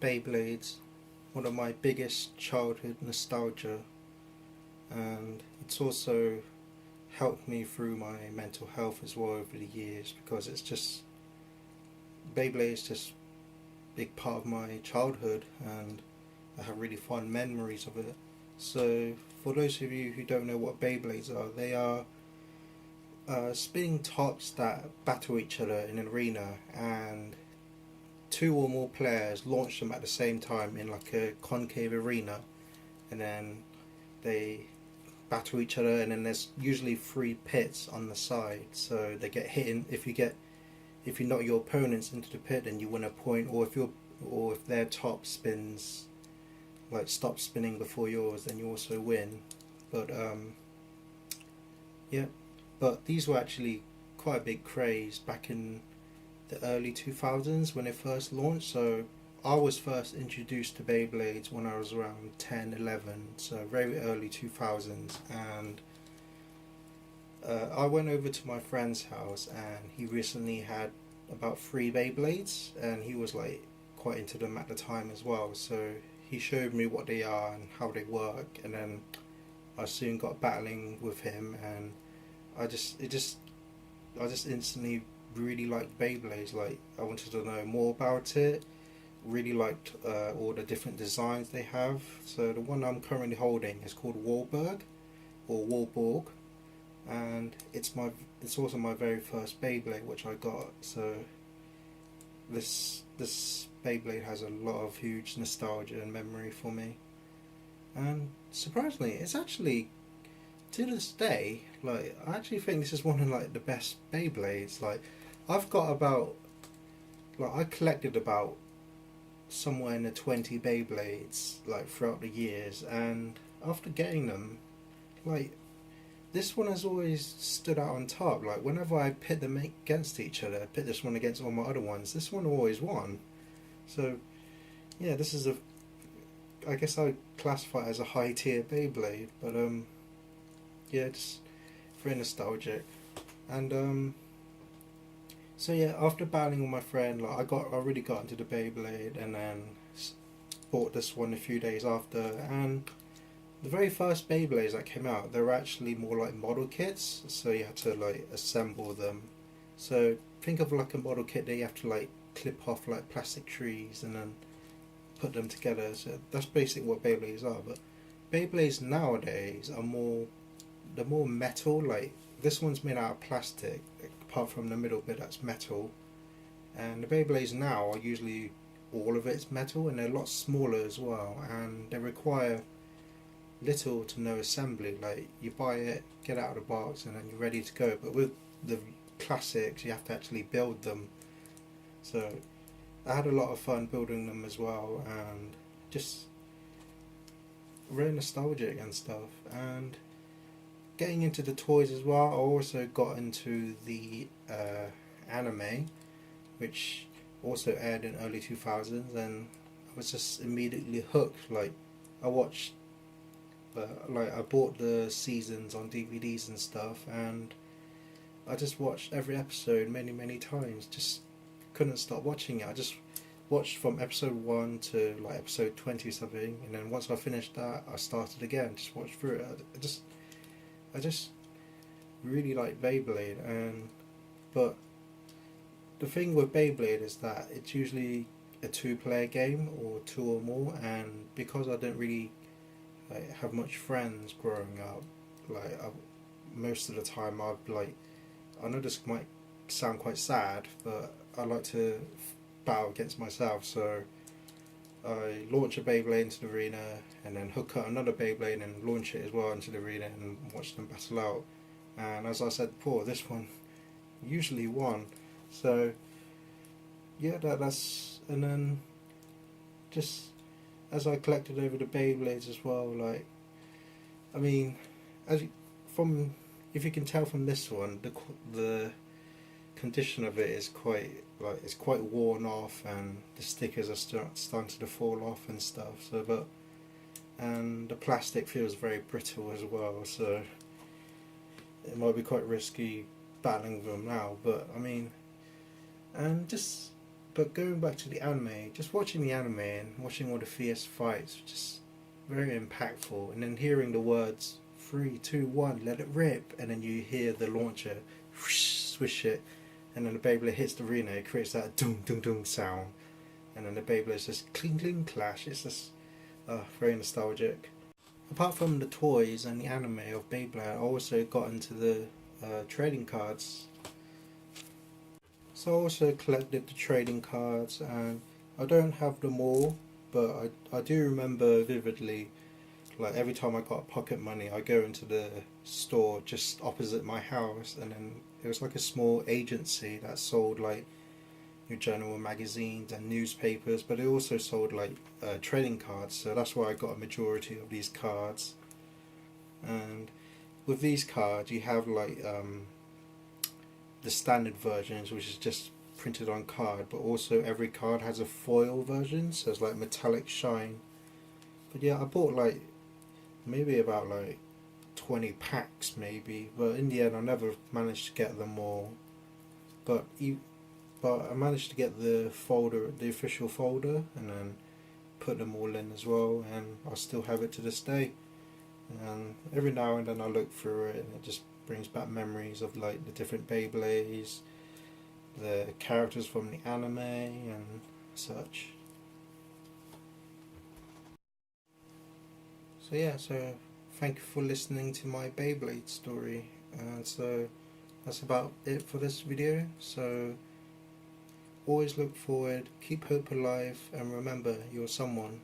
Beyblades, one of my biggest childhood nostalgia, and it's also helped me through my mental health as well over the years, because it's just Beyblade is just a big part of my childhood, and I have really fond memories of it. So for those of you who don't know what Beyblades are, they are spinning tops that battle each other in an arena, and two or more players launch them at the same time in like a concave arena, and then they battle each other, and then there's usually three pits on the side, so they get hit in. If you knock your opponents into the pit, then you win a point, or if their top spins, like stops spinning before yours, then you also win. But yeah, but these were actually quite a big craze back in the early 2000s when it first launched. So I was first introduced to Beyblades when I was around 10, 11, so very early 2000s. And I went over to my friend's house, and he recently had about three Beyblades, and he was like quite into them at the time as well. So he showed me what they are and how they work, and then I soon got battling with him, and I just instantly really liked Beyblades. Like, I wanted to know more about it. Really liked all the different designs they have. So the one I'm currently holding is called Warburg or Warborg, and it's also my very first Beyblade which I got. So this Beyblade has a lot of huge nostalgia and memory for me, and surprisingly, it's actually, to this day, like, I actually think this is one of like the best Beyblades. Like, I've got about, like, I collected about somewhere in the 20 Beyblades like throughout the years, and after getting them, like, this one has always stood out on top. Like, whenever I pit them against each other, pit this one against all my other ones, this one always won. So yeah, this is I guess I would classify it as a high tier Beyblade, but yeah, just very nostalgic. And so yeah, after battling with my friend, like, I really got into the Beyblade, and then bought this one a few days after. And the very first Beyblades that came out, they were actually more like model kits, so you had to like assemble them. So think of like a model kit that you have to like clip off like plastic trees and then put them together. So that's basically what Beyblades are. But Beyblades nowadays are they're more metal. Like, this one's made out of plastic, apart from the middle bit that's metal. And the Beyblades now are usually all of it's metal, and they're a lot smaller as well, and they require little to no assembly. Like, you buy it, get it out of the box, and then you're ready to go. But with the classics, you have to actually build them. So I had a lot of fun building them as well, and just very nostalgic and stuff. And getting into the toys as well, I also got into the anime, which also aired in early 2000s, and I was just immediately hooked. Like, I watched, like, I bought the seasons on DVDs and stuff, and I just watched every episode many times. Just couldn't stop watching it. I just watched from episode 1 to like episode 20 something, and then once I finished that, I started again, just watched through it. I just really like Beyblade. And but the thing with Beyblade is that it's usually a two-player game or two or more, and because I didn't really like have much friends growing up, like, most of the time I'd like, I know this might sound quite sad, but I like to battle against myself. So I launch a Beyblade into the arena, and then hook up another Beyblade and launch it as well into the arena and watch them battle out. And as I said before, this one usually won. So yeah, that's, and then just as I collected over the Beyblades as well, like, I mean, as you, from if you can tell from this one, the condition of it is quite, like, it's quite worn off, and the stickers are starting to fall off and stuff. So, but, and the plastic feels very brittle as well, so it might be quite risky battling them now. But I mean, and just But going back to the anime, just watching the anime and watching all the fierce fights, just very impactful. And then hearing the words three, two, one, let it rip, and then you hear the launcher whoosh, swish it, and then the Beyblade hits the arena. It creates that dung dung dung sound, and then the Beyblades just cling cling clash. It's just very nostalgic. Apart from the toys and the anime of Beyblade, I also got into the trading cards. So I also collected the trading cards, and I don't have them all, but I do remember vividly, like every time I got pocket money, I go into the store just opposite my house, and then it was like a small agency that sold like your general magazines and newspapers, but it also sold like trading cards. So that's why I got a majority of these cards. And with these cards, you have like the standard versions, which is just printed on card, but also every card has a foil version, so it's like metallic shine. But yeah, I bought like maybe about like 20 packs maybe, but in the end I never managed to get them all. But I managed to get the folder, the official folder, and then put them all in as well, and I still have it to this day. And every now and then I look through it, and it just brings back memories of like the different Beyblades, the characters from the anime, and such. So yeah, so thank you for listening to my Beyblade story, and so that's about it for this video. So always look forward, keep hope alive, and remember, you're someone.